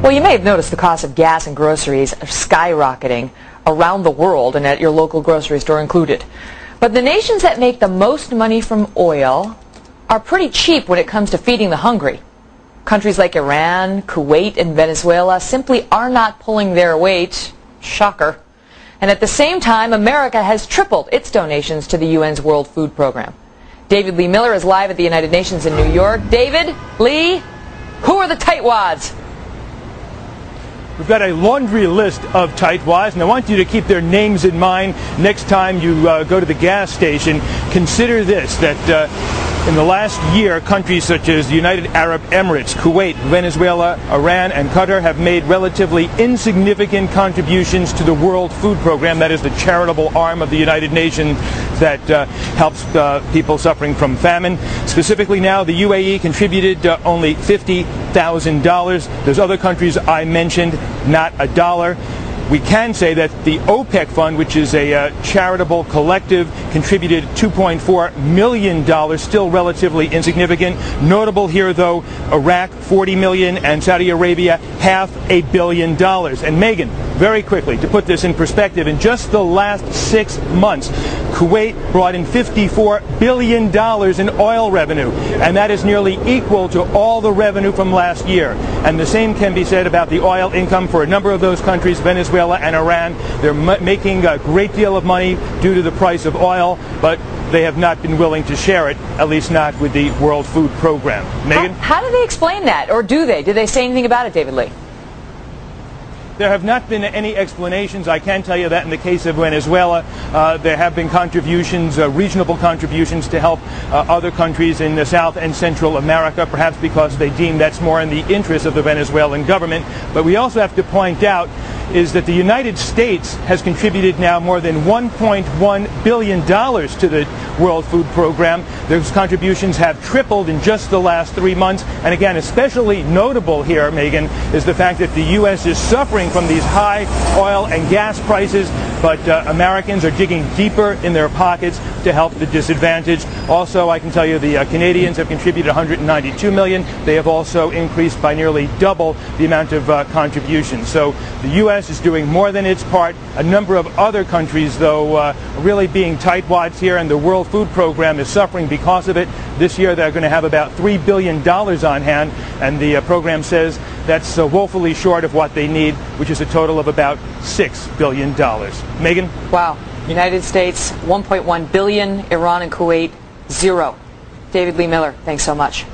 Well, you may have noticed the cost of gas and groceries are skyrocketing around the world, and at your local grocery store included. But the nations that make the most money from oil are pretty cheap when it comes to feeding the hungry. Countries like Iran, Kuwait, and Venezuela simply are not pulling their weight. Shocker. And at the same time, America has tripled its donations to the UN's World Food Program. David Lee Miller is live at the United Nations in New York. David, Lee, who are the tightwads? We've got a laundry list of tightwads, and I want you to keep their names in mind next time you go to the gas station. Consider this, that in the last year, countries such as the United Arab Emirates, Kuwait, Venezuela, Iran, and Qatar have made relatively insignificant contributions to the World Food Program. That is the charitable arm of the United Nations that helps people suffering from famine. Specifically now, the UAE contributed only $50,000. Those other countries I mentioned, not a dollar. We can say that the OPEC fund, which is a charitable collective, contributed $2.4 million, still relatively insignificant. Notable here, though, Iraq, $40 million, and Saudi Arabia, $500 million. And Megan, very quickly, to put this in perspective, in just the last 6 months, Kuwait brought in $54 billion in oil revenue, and that is nearly equal to all the revenue from last year. And the same can be said about the oil income for a number of those countries, Venezuela and Iran. They're making a great deal of money due to the price of oil, but they have not been willing to share it, at least not with the World Food Program. Megan? How do they explain that, or do they? Do they say anything about it, David Lee? There have not been any explanations. I can tell you that in the case of Venezuela, there have been contributions, reasonable contributions to help other countries in the South and Central America, perhaps because they deem that's more in the interest of the Venezuelan government. But we also have to point out is that the United States has contributed now more than $1.1 billion to the World Food Program. Those contributions have tripled in just the last 3 months. And again, especially notable here, Megan, is the fact that the U.S. is suffering from these high oil and gas prices, but Americans are digging deeper in their pockets to help the disadvantaged. Also, I can tell you the Canadians have contributed $192 million. They have also increased by nearly double the amount of contributions. So the U.S. is doing more than its part. A number of other countries, though, really being tightwads here, and the World Food Program is suffering because of it. This year they're going to have about $3 billion on hand, and the program says that's woefully short of what they need, which is a total of about $6 billion. Megan? Wow. United States, $1.1 billion. Iran and Kuwait, 0. David Lee Miller, thanks so much.